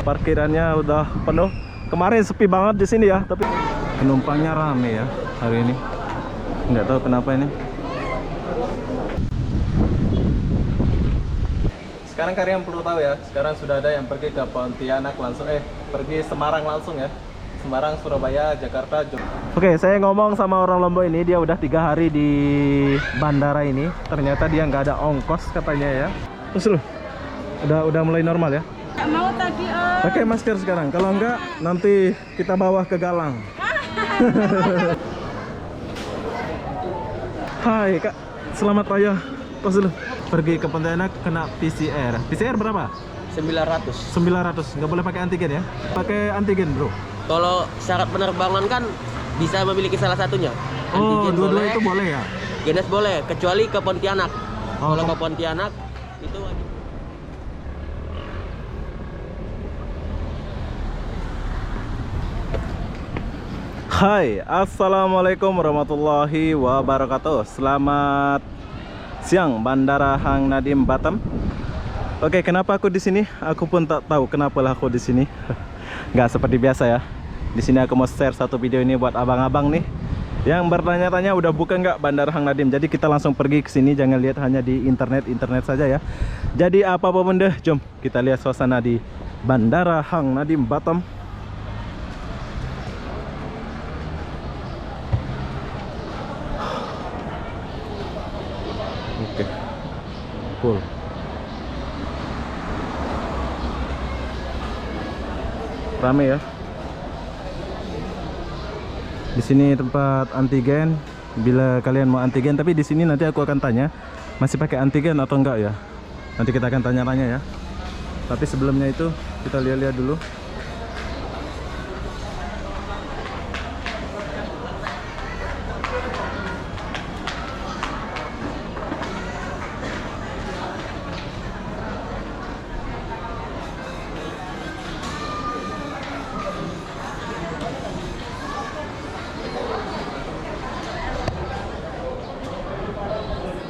Parkirannya udah penuh. Kemarin sepi banget di sini ya, tapi penumpangnya rame ya hari ini. Nggak tahu kenapa ini. Sekarang kalian perlu tahu ya, sekarang sudah ada yang pergi ke Pontianak langsung, pergi Semarang langsung ya. Semarang, Surabaya, Jakarta, Jogja. Oke, saya ngomong sama orang Lombok ini, dia udah 3 hari di bandara ini. Ternyata dia nggak ada ongkos katanya ya. Terus loh, udah mulai normal ya? Nggak mau tadi Pakai masker sekarang, kalau enggak nanti kita bawa ke Galang. Hai Kak, selamat raya. Tos dulu. Pergi ke Pontianak kena PCR. PCR berapa? 900. 900. Nggak boleh pakai antigen ya? Pakai antigen bro. Kalau syarat penerbangan kan bisa memiliki salah satunya. Oh, Antigen dua-dua boleh, itu boleh ya? Genes boleh, kecuali ke Pontianak. Oh, Kalau ke Pontianak itu wajib. Hai, assalamualaikum warahmatullahi wabarakatuh. Selamat siang, Bandara Hang Nadiem Batam. Oke, kenapa aku di sini? Aku pun tak tahu kenapa lah aku di sini. Nggak seperti biasa ya. Di sini aku mau share satu video ini buat abang-abang nih yang bertanya-tanya udah buka nggak Bandara Hang Nadiem. Jadi kita langsung pergi ke sini, jangan lihat hanya di internet saja ya. Jadi apa-apa benda, jom kita lihat suasana di Bandara Hang Nadiem Batam. Oke, full. Rame ya. Di sini tempat antigen. Bila kalian mau antigen, tapi di sini nanti aku akan tanya masih pakai antigen atau enggak ya. Nanti kita akan tanya-tanya ya. Tapi sebelumnya itu kita lihat-lihat dulu.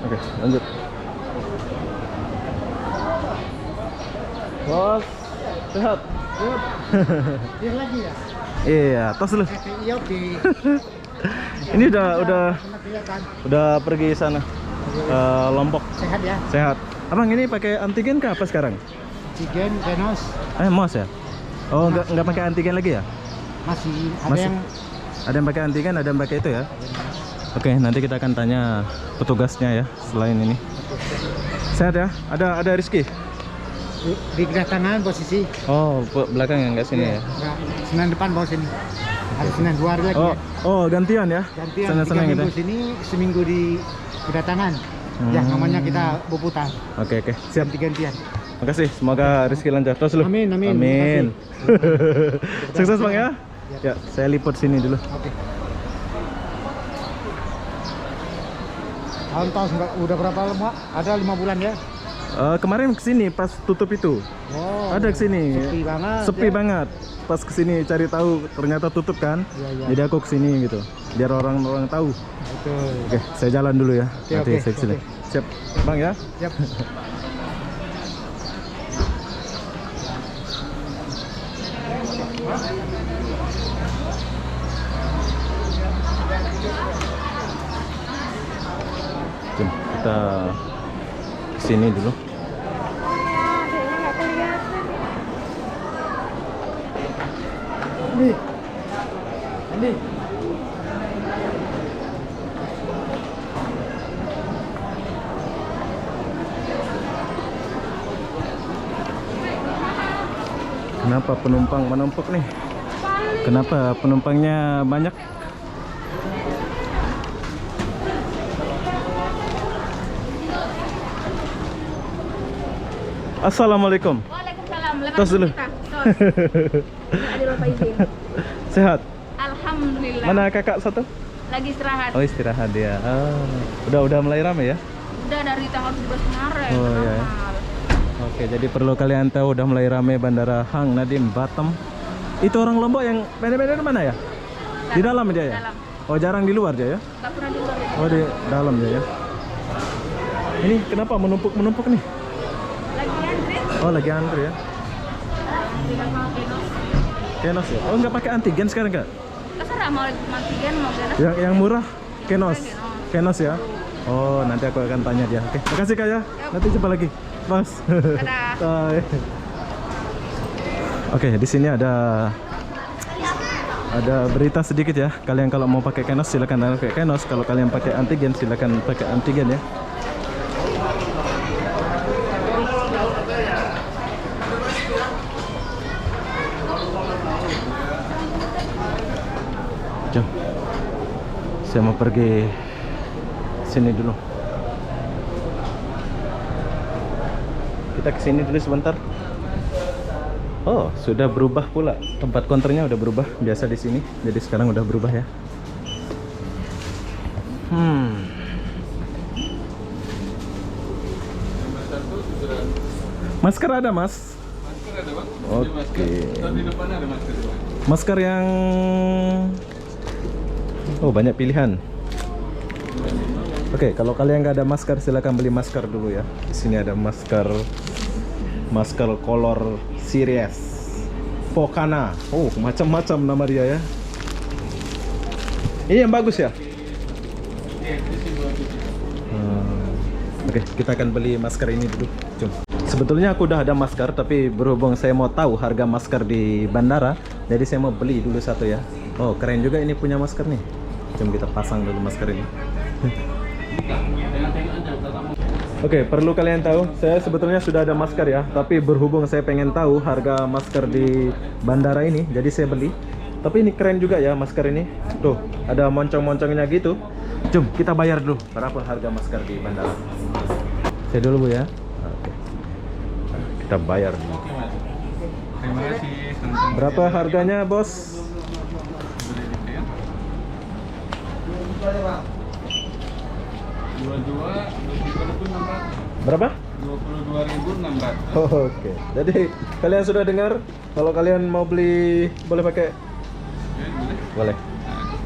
Oke, lanjut. Bos, sehat? Dia lagi ya? Iya, tos dulu. Iya di. Ini udah pergi sana, Lombok. Sehat ya? Sehat. Abang ini pakai antigen kah apa sekarang? Antigen, Genos Mos ya? Oh, nggak pakai antigen lagi ya? masih ada Masih. yang Ada yang pakai antigen, ada yang pakai itu ya? Oke, nanti kita akan tanya petugasnya ya selain ini. Sehat ya? Ada Rizky? di kedatangan posisi. Oh, belakang yang nggak sini ya? Enggak, Senin depan bawa sini. Ada Senin 2 hari lagi. Oh, gantian ya? Gantian 3 Senang-senang gitu. minggu sini, seminggu di kedatangan. Ya namanya kita berputar. Oke, siap. Ganti-gantian. Makasih, semoga rezeki lancar terus lu. Amin. Amin. Sukses Bang ya. Ya, saya liput sini dulu. Oke. Tahun udah berapa lama? Ada 5 bulan ya? Kemarin kesini pas tutup itu. Oh, Ada kesini. sepi banget. Sepi ya? banget. Pas kesini cari tahu ternyata tutup kan. Iya. Jadi aku kesini gitu. Biar orang-orang tahu. Betul. Oke, saya jalan dulu ya. Nanti Oke, saya kesini. oke. Siap, Bang ya. Siap. Jom, kita kesini dulu. Andi. Kenapa penumpang menumpuk nih? Kenapa penumpangnya banyak? Assalamualaikum. Waalaikumsalam. Tos dulu. Sehat? Alhamdulillah. Mana kakak satu? Lagi istirahat. Oh, istirahat dia. Udah mulai ramai ya? Udah dari tanggal 17 kemarin. Oh, iya. Normal. Oke, jadi perlu kalian tahu udah mulai ramai Bandara Hang Nadiem Batam. Itu orang Lombok yang beda-beda mana ya? Di dalam dia ya? Dalam. Oh, jarang di luar dia ya? Gak pernah di luar. Oh, di dalam dia ya. Ini kenapa menumpuk nih? Lagi antri. Oh, lagi antri ya. Kenos ya? Oh nggak pakai antigen sekarang Kak? Terserah mau antigen mau genos. Yang murah Kenos. Kenos. Kenos ya? Oh nanti aku akan tanya dia. Oke, makasih Kak ya. Nanti jumpa lagi, Mas. Dadah. Bye. Oke, di sini ada berita sedikit ya. Kalian kalau mau pakai Kenos silakan pakai Kenos. Kalau kalian pakai antigen silakan pakai antigen ya. Jom. Saya mau pergi sini dulu. Kita ke sini dulu sebentar. Oh, sudah berubah pula. Tempat konternya udah berubah. Biasa di sini, jadi sekarang udah berubah ya. Masker ada, Mas? Masker ada, Bang. Oke. Di depan ada masker, Bang. Masker yang banyak pilihan. Oke, kalau kalian nggak ada masker silakan beli masker dulu ya. Di sini ada masker color series Pokana. Oh, macam-macam nama dia ya. Ini yang bagus ya? Oke, kita akan beli masker ini dulu. Jom. Sebetulnya aku udah ada masker, tapi berhubung saya mau tahu harga masker di bandara, jadi saya mau beli dulu satu ya. Oh, keren juga ini punya masker nih. Jom kita pasang dulu masker ini. Oke, perlu kalian tahu, saya sebetulnya sudah ada masker ya, tapi berhubung saya pengen tahu harga masker di bandara ini, jadi saya beli. Tapi ini keren juga ya masker ini. Tuh, ada moncong-moncongnya gitu. Jom kita bayar dulu berapa harga masker di bandara. Saya dulu Bu ya. Oke. Kita bayar dulu. Oke, Mas. Terima kasih. Sama-sama. Berapa harganya, Bos? Boleh gitu ya. 22.600. Berapa? 22.600. Oke. Jadi kalian sudah dengar, kalau kalian mau beli boleh pakai? Oke, boleh. Boleh.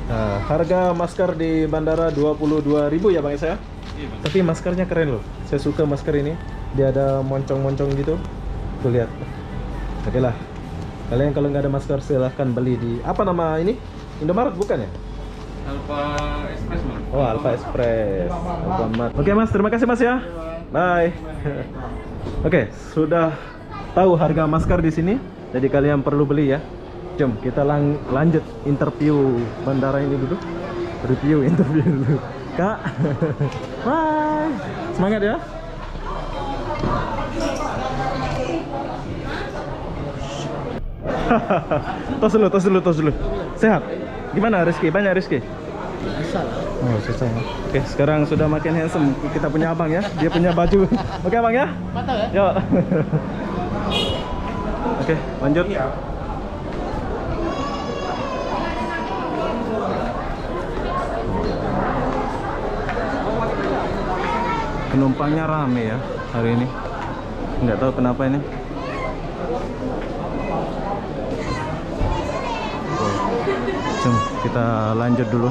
Nah, harga masker di bandara 22.000 ya Bang Isa ya? Iya, Bang. Tapi maskernya keren loh. Saya suka masker ini. Dia ada moncong-moncong gitu. Tuh lihat. Oke lah. Kalian kalau nggak ada masker silahkan beli di apa nama ini? Indomaret bukan ya? Alpha Express, Bang. Oh, Alpha Express. Alfamart. Oke Mas, terima kasih Mas ya. Bye. Oke, sudah tahu harga masker di sini. Jadi kalian perlu beli ya. Jom kita lanjut interview bandara ini dulu. Review interview dulu. Kak. Bye. Semangat ya. tos dulu. Sehat? Gimana Rizky? Banyak Rizky? Oh, susah ya. Oke, sekarang sudah makin handsome kita punya abang ya. Dia punya baju. Oke, Abang ya? Mantap ya? Yuk. Oke, lanjut. Penumpangnya rame ya hari ini. Nggak tahu kenapa ini. Jom kita lanjut dulu.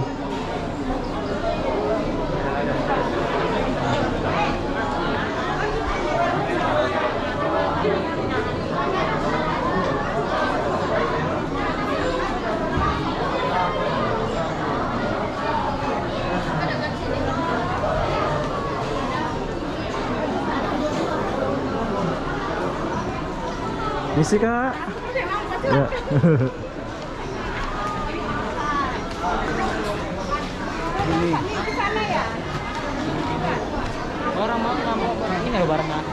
Misi Kak. Ya. Orang mau nggak mau ini loh barengan.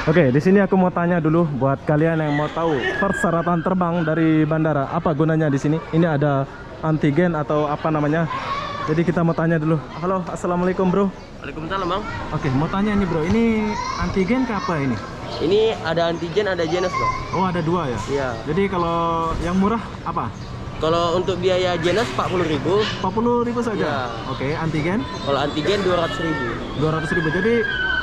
Oke, di sini aku mau tanya dulu buat kalian yang mau tahu persyaratan terbang dari bandara. Apa gunanya di sini? Ini ada antigen atau apa namanya? Jadi kita mau tanya dulu. Halo, assalamualaikum bro. Waalaikumsalam, Bang. Oke, mau tanya nih bro. Ini antigen ke apa ini? Ini ada antigen, ada Genos, Bang. Oh, ada dua ya? Iya. Jadi kalau yang murah apa? Kalau untuk biaya Genos 40.000. 40.000 saja. Iya. Oke, antigen Kalau antigen 200.000. 200.000. Jadi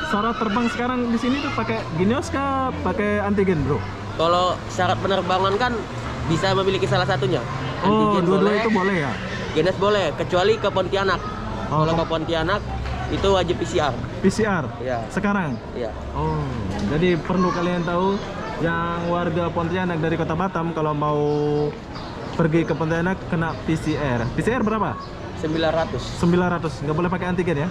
syarat terbang sekarang di sini tuh pakai Genos kah, pakai antigen, Bro? Kalau syarat penerbangan kan bisa memiliki salah satunya. Oh, Antigen dua-dua boleh, itu boleh ya? Genos boleh, kecuali ke Pontianak. Oh, Kalau ke Pontianak itu wajib PCR. PCR. Iya. Sekarang. Iya. Oh, jadi perlu kalian tahu yang warga Pontianak dari Kota Batam kalau mau pergi ke Pontianak kena PCR. PCR berapa? 900. 900. Nggak boleh pakai antigen ya?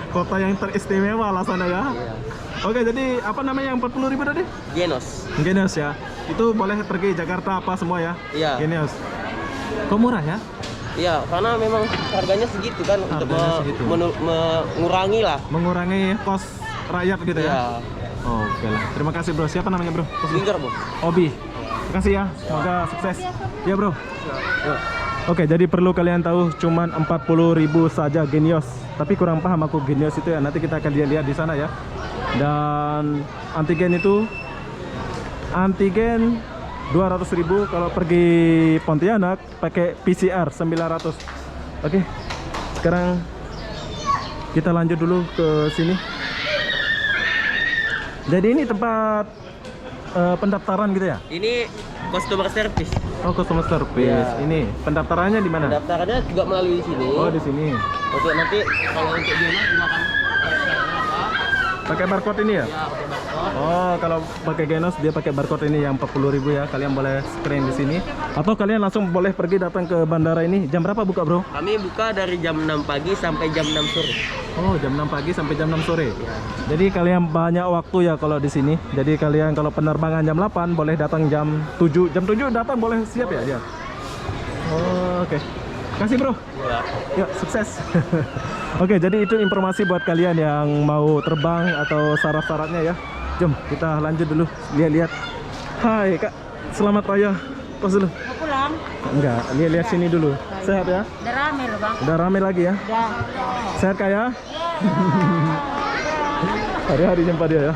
Kota yang teristimewa lah sana ya. Iya. Oke, jadi apa namanya yang 40.000 tadi? Genos. Genius ya. Itu boleh pergi Jakarta apa semua ya? Iya. Genius. Kok murah ya? Iya, karena memang harganya segitu kan untuk Harganya segitu. mengurangi lah. Mengurangi kos rakyat gitu ya? Iya. Oke lah. Terima kasih bro. Siapa namanya bro? Lingkar, Bu. Obi. Terima kasih ya. Semoga sukses. Ya bro. Oke, jadi perlu kalian tahu cuman 40.000 saja Genius. Tapi kurang paham aku Genius itu ya. Nanti kita akan lihat di sana ya. Dan antigen itu antigen 200.000, kalau pergi Pontianak pakai PCR 900. Oke. Sekarang kita lanjut dulu ke sini. Jadi ini tempat pendaftaran gitu ya? Ini customer service. Oh, customer service. Iya. Ini pendaftarannya di mana? Pendaftarannya juga melalui sini. Oh, di sini. Untuk nanti kalau untuk Genos silakan. Pakai barcode ini ya? Ya, pakai barcode. Oh, kalau pakai Genos dia pakai barcode ini yang 40.000 ya. Kalian boleh screen di sini. Atau kalian langsung boleh pergi datang ke bandara ini. Jam berapa buka, bro? Kami buka dari jam 6 pagi sampai jam 6 sore. Oh, jam 6 pagi sampai jam 6 sore. Jadi kalian banyak waktu ya kalau di sini. Jadi kalian kalau penerbangan jam 8 boleh datang jam 7. Jam 7 datang boleh siap ya dia. Oh, oke. Kasih, bro. Ya. Yuk, sukses. Oke, jadi itu informasi buat kalian yang mau terbang atau syarat-syaratnya ya. Jom, kita lanjut dulu. Lihat-lihat. Hai, Kak. Selamat raya. Pos dulu. Mau pulang? Enggak, lihat-lihat sini dulu. Sehat ya? Udah rame loh bang. Udah rame lagi ya? Udah. Sehat Kak ya? Hari-hari jumpa dia ya.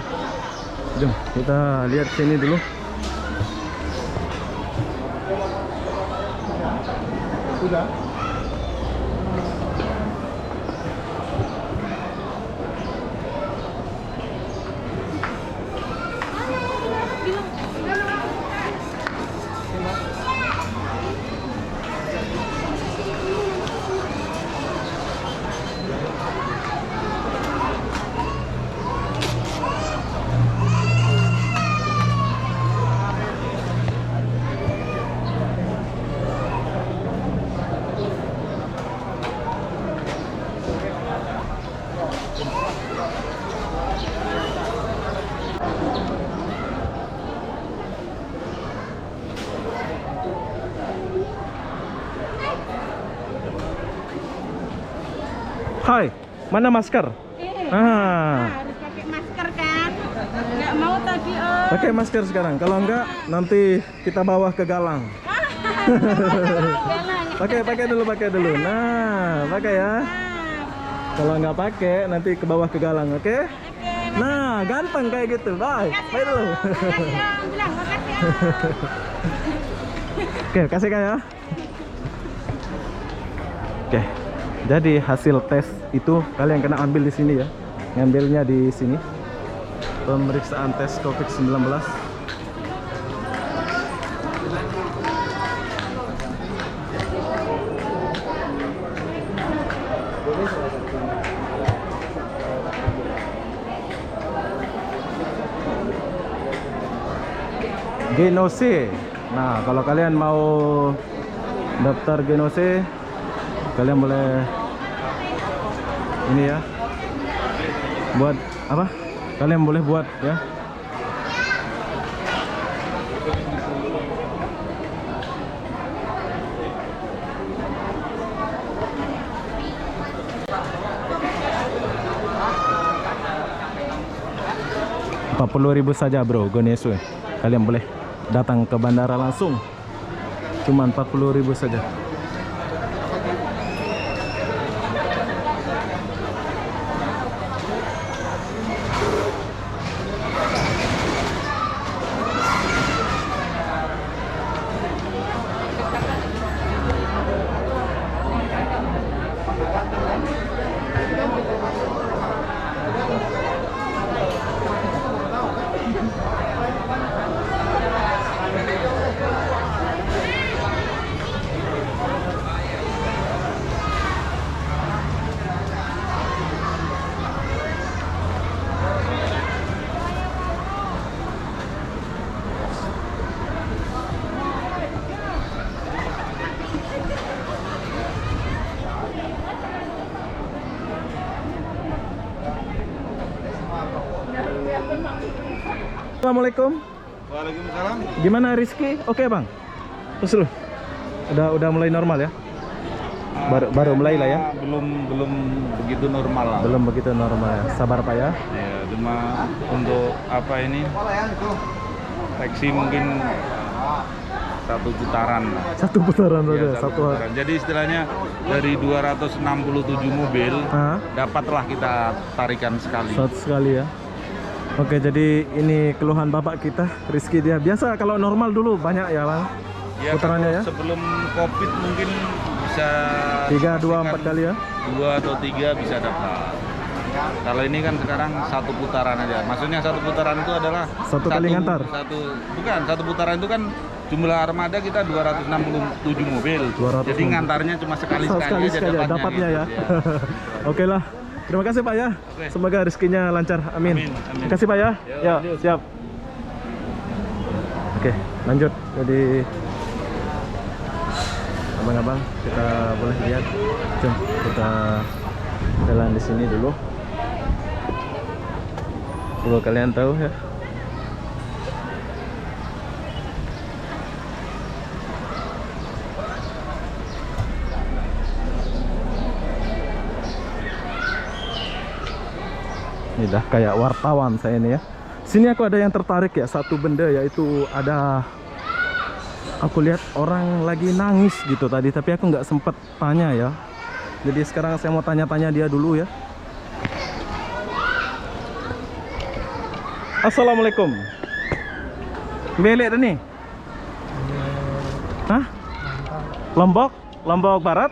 Jom, kita lihat sini dulu. Udah. Hai, mana masker? Harus pakai masker kan? Nggak mau tadi om. Pakai masker sekarang. Kalau enggak, nanti kita bawa ke galang. Pakai dulu. Nah, pakai ya. Kalau nggak pakai, nanti ke bawah ke galang, oke? Nah, ganteng kayak gitu. Bye. Bye dulu. Makasih om, bilang makasih om. Oke, kasih Kak ya. Oke. Jadi hasil tes itu kalian kena ambil di sini ya. Ngambilnya di sini. Pemeriksaan tes COVID-19. Genose. Nah, kalau kalian mau daftar Genose, kalian boleh ini ya. Buat apa? Kalian boleh buat ya. Rp40.000 saja bro, Genose. Kalian boleh datang ke bandara langsung. Cuman 40.000 saja. Assalamualaikum. Waalaikumsalam. Gimana Rizky? Oke bang. Terus lu? Udah mulai normal ya? Baru mulai lah ya? Belum begitu normal lah. Belum begitu normal ya. Sabar Pak ya. Ya, cuma untuk apa ini? Taksi mungkin satu putaran lah. Satu putaran Ya, saja. satu putaran. Jadi istilahnya dari 267 mobil Hah? dapatlah kita tarikan sekali. Satu sekali ya. Oke, jadi ini keluhan bapak kita Rizky dia. Biasa kalau normal dulu banyak ya bang? Ya, Putarannya kalau ya? sebelum COVID mungkin bisa 3, 2, 4 kali ya? 2 atau 3 bisa dapat. Kalau ini kan sekarang satu putaran aja. Maksudnya satu putaran itu adalah Satu kali ngantar? Satu putaran itu kan jumlah armada kita 267 mobil. 200 Jadi mobil. ngantarnya cuma sekali Sekali aja aja dapatnya ya. Oke lah. Terima kasih Pak ya. Oke. Semoga rezekinya lancar. Amin. Amin, amin. Terima kasih Pak ya. Ya, siap. Oke, lanjut. Jadi abang-abang kita boleh lihat. Jom kita jalan di sini dulu. Kalau kalian tahu ya. Ini dah kayak wartawan saya ini ya. Sini aku ada yang tertarik ya, satu benda, yaitu ada, aku lihat orang lagi nangis gitu tadi, tapi aku nggak sempet tanya ya. Jadi sekarang saya mau tanya-tanya dia dulu ya. Assalamualaikum. Belik dah nih. Hah? Lombok? Lombok Barat?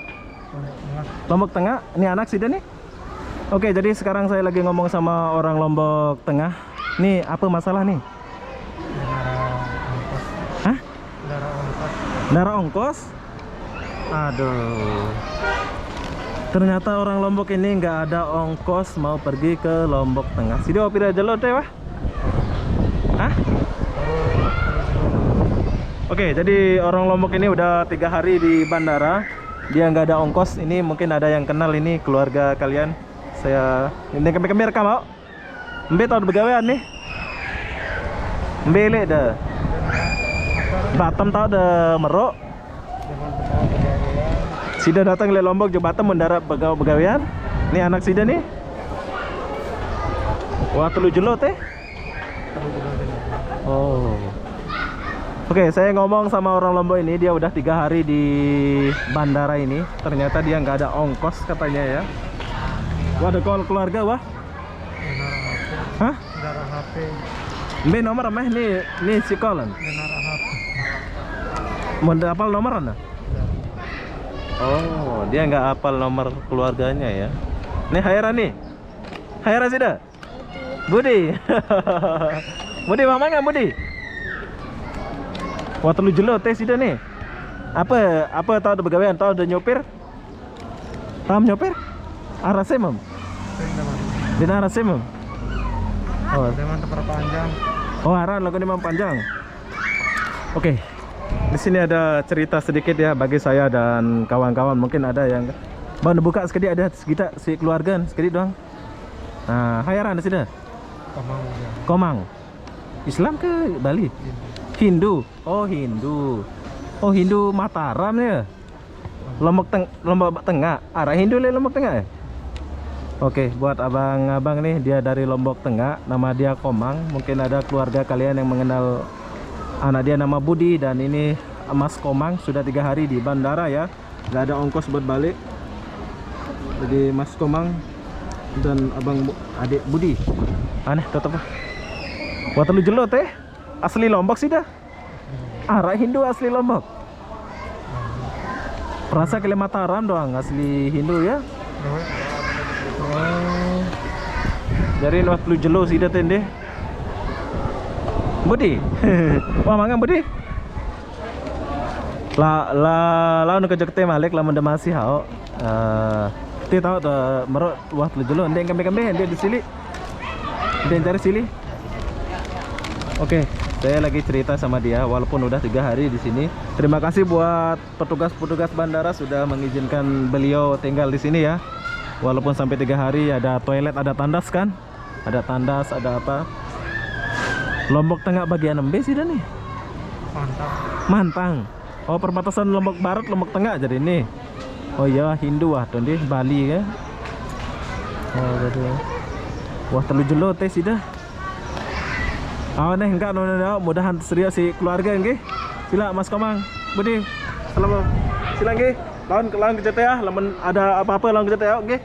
Lombok Tengah? Ini anak sih nih? Oke, jadi sekarang saya lagi ngomong sama orang Lombok Tengah. Nih, apa masalah nih? Hah? Darah ongkos? Aduh. Ternyata orang Lombok ini nggak ada ongkos mau pergi ke Lombok Tengah. Sidi opira jelo teh wah? Hah? Oke, jadi orang Lombok ini udah 3 hari di bandara. Dia nggak ada ongkos. Ini mungkin ada yang kenal ini keluarga kalian. Saya ini kami rekam mau. Mbe tau begawean nih. Mbe le dah. Batam tau dah merok. Sida datang ke Lombok je Batam mendarat begawean. Nih anak Sida nih. Wah, telu jelo teh. Oh. Oke, saya ngomong sama orang Lombok ini, dia udah 3 hari di bandara ini. Ternyata dia nggak ada ongkos katanya ya. Wah, ada call keluarga wah. Hah? Darah HP. Ini nomor mah nih si callan. Darah HP. Mau hafal nomor anda? Oh, dia nggak hafal nomor keluarganya ya. Nih Haira nih. Haira sih dah. Budi. Budi mama nggak Budi? Wah, telu jelo teh sih dah nih. Apa tahu ada begawean, tahu ada nyopir? Paham nyopir? Arase mam? Di arase mam? Oh, Dengan terperpanjang. oh aran lagu di panjang. Oke. Di sini ada cerita sedikit ya bagi saya dan kawan-kawan. Mungkin ada yang bang buka sekali, ada sekitar si keluarga sekali doang. Nah, hayaran di sini. Komang. Ya. Komang. Islam ke Bali? Hindu. Oh, Hindu. Oh, Hindu Mataram ya. Lombok Tengah. Arah Hindu le Lombok Tengah ya? Oke, buat abang-abang nih, dia dari Lombok Tengah, nama dia Komang. Mungkin ada keluarga kalian yang mengenal anak dia nama Budi, dan ini Mas Komang sudah 3 hari di bandara ya, nggak ada ongkos buat balik. Jadi Mas Komang dan abang adik Budi, aneh tetap. Buat lu jelo teh, asli Lombok sih dah. Arah Hindu asli Lombok. Perasa ke Mataram doang asli Hindu ya. Oh. Jadi waktu lu jelo sih dah tende. Budi. Wah, mangan Budi. La nu kerja ke Malik la mendemasi hao. Ti tahu tuh merok wah lu jelo ndeng kambing-kambing dia di sini. Dia cari sini. Oke, saya lagi cerita sama dia walaupun udah 3 hari di sini. Terima kasih buat petugas-petugas bandara sudah mengizinkan beliau tinggal di sini ya. Walaupun sampai 3 hari, ada toilet, ada tandas kan? Ada tandas, ada apa? Lombok Tengah bagian B sih dah nih. Mantap. Mantang. Oh, perbatasan Lombok Barat, Lombok Tengah jadi ini. Oh iya, Hindu ah, tuh di Bali ya. Oh, gitu. Wah, terlalu jelo teh sih dah. Oh, nih enggak mudahan seria si keluarga nggih. Sila Mas Komang. Budi. Selamat. Sila nggih. Lawan ke ya. Lamun ada apa-apa lawan ke ya, nggih.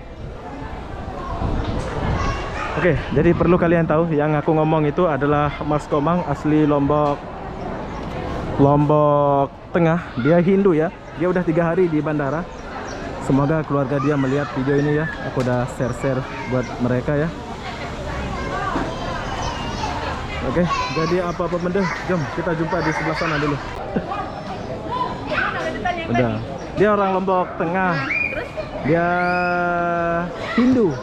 Oke, jadi perlu kalian tahu yang aku ngomong itu adalah Mas Komang asli Lombok Tengah. Dia Hindu ya. Dia udah 3 hari di bandara. Semoga keluarga dia melihat video ini ya. Aku udah share buat mereka ya. Oke, jadi apa-apa benda, jom kita jumpa di sebelah sana dulu. Udah. Dia orang Lombok Tengah. Dia Hindu.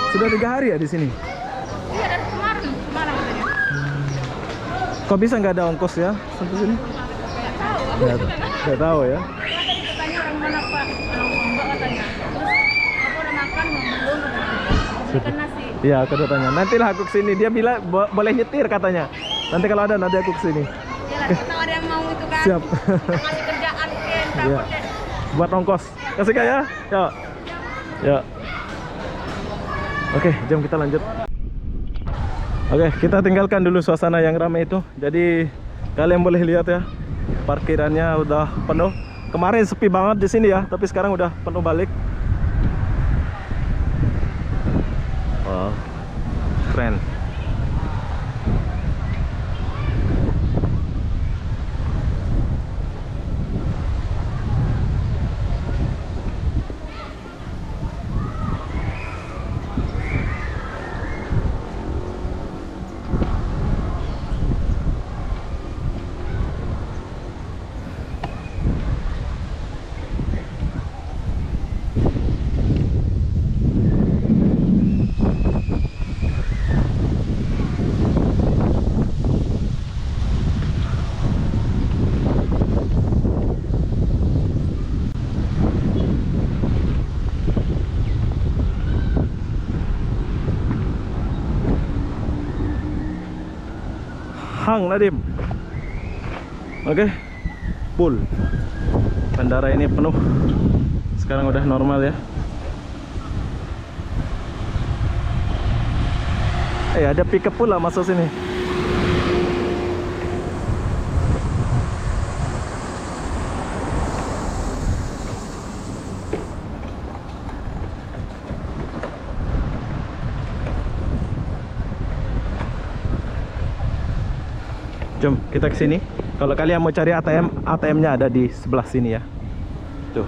Sudah 3 hari ya di sini. Iya, dari kemarin katanya. Kok bisa nggak ada ongkos ya sampai sini? Nggak tahu ya. Tadi katanya orang mana Pak? Orang Lombok katanya. Terus aku udah makan belum? Ikan nasi. Iya, aku udah tanya. Nantilah aku kesini. Dia bilang boleh nyetir katanya. Nanti kalau ada nanti aku kesini. Ya lah, kita ada yang mau itu kan. Siap. Kasih kerjaan kan, Iya. Buat ongkos. Kasih kak ya? Ya. Ya. Oke, jom kita lanjut. Oke, kita tinggalkan dulu suasana yang ramai itu. Jadi kalian boleh lihat ya, parkirannya udah penuh. Kemarin sepi banget di sini ya, tapi sekarang udah penuh balik. Wow, keren. Hang Nadim. Oke, full. Bandara ini penuh. Sekarang udah normal ya. Ada pickup pula masuk sini. Jom kita ke sini. Kalau kalian mau cari ATM-nya ada di sebelah sini ya. Tuh.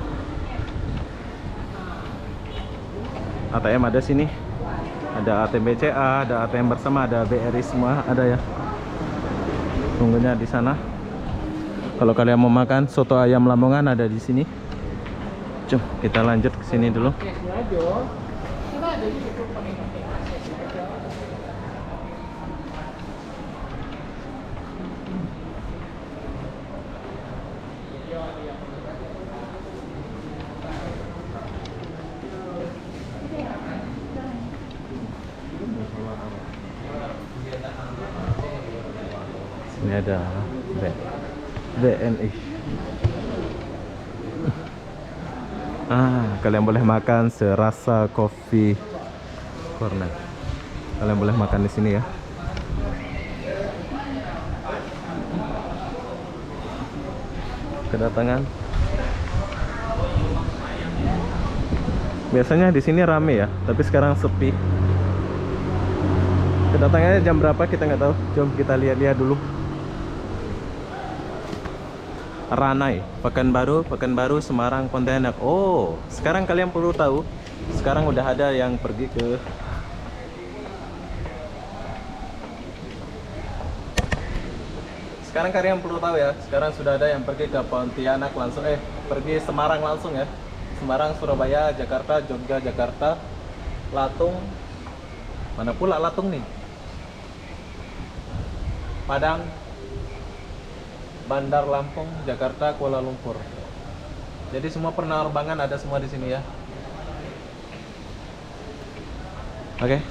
ATM ada sini. Ada ATM BCA, ada ATM bersama, ada BRI semua ada ya. Tunggunya di sana. Kalau kalian mau makan soto ayam Lamongan ada di sini. Jom kita lanjut ke sini dulu. Ini ada BNI. Kalian boleh makan serasa coffee corner. Kalian boleh makan di sini ya. Kedatangan. Biasanya di sini rame ya, tapi sekarang sepi. Kedatangannya jam berapa kita nggak tahu. Jom kita lihat-lihat dulu. Ranai, Pekanbaru, Semarang, Pontianak. Oh, sekarang kalian perlu tahu. Sekarang udah ada yang pergi ke Sekarang kalian perlu tahu ya. Sekarang sudah ada yang pergi ke Pontianak langsung. Pergi Semarang langsung ya. Semarang, Surabaya, Jakarta, Jogja, Jakarta, Latung. Mana pula Latung nih? Padang, Bandar Lampung, Jakarta, Kuala Lumpur. Jadi semua penerbangan ada semua di sini ya. Oke.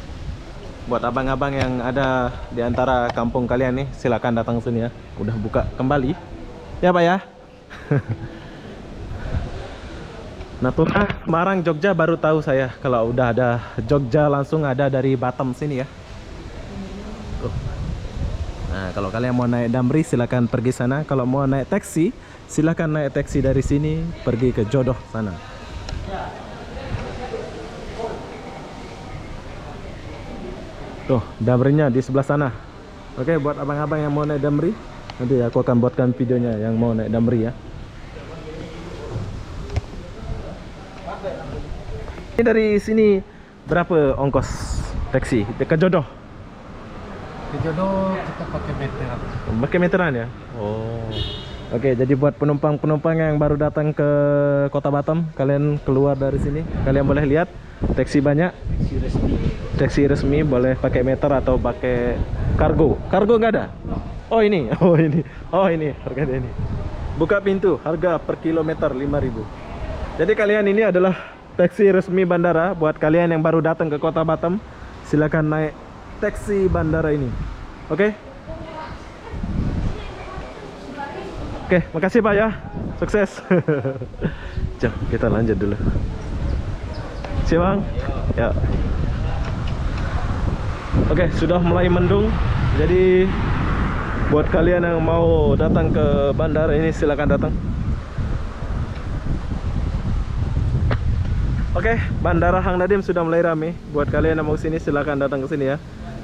buat abang-abang yang ada di antara kampung kalian nih, silakan datang sini ya. Udah buka kembali. Ya Pak ya. Natuna, Semarang, Jogja baru tahu saya kalau udah ada Jogja langsung ada dari Batam sini ya. Tuh. Nah, kalau kalian mau naik Damri silakan pergi sana. Kalau mau naik taksi silakan naik taksi dari sini pergi ke Jodoh sana. Tuh, Damrinya di sebelah sana. Oke, buat abang-abang yang mau naik Damri, nanti aku akan buatkan videonya yang mau naik Damri ya. Ini dari sini berapa ongkos taksi ke Jodoh? Di Jodoh kita pakai meter. Pakai meteran ya? Oh. Oke, jadi buat penumpang-penumpang yang baru datang ke Kota Batam, kalian keluar dari sini, kalian boleh lihat taksi banyak. Taksi resmi boleh pakai meter atau pakai kargo. Kargo nggak ada? Oh ini, oh ini, oh ini harganya ini. Buka pintu, harga per kilometer 5.000. Jadi kalian ini adalah taksi resmi bandara. Buat kalian yang baru datang ke Kota Batam, silakan naik taksi bandara ini. Oke? Oke, makasih Pak ya. Sukses. Jom, kita lanjut dulu. Siap Bang? Ya. Oke, sudah mulai mendung. Jadi buat kalian yang mau datang ke bandara ini silakan datang. Oke, Bandara Hang Nadim sudah mulai ramai. Buat kalian yang mau sini silakan datang ke sini ya.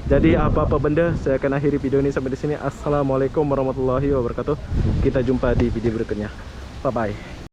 Jadi apa-apa benda saya akan akhiri video ini sampai di sini. Assalamualaikum warahmatullahi wabarakatuh. Kita jumpa di video berikutnya. Bye bye.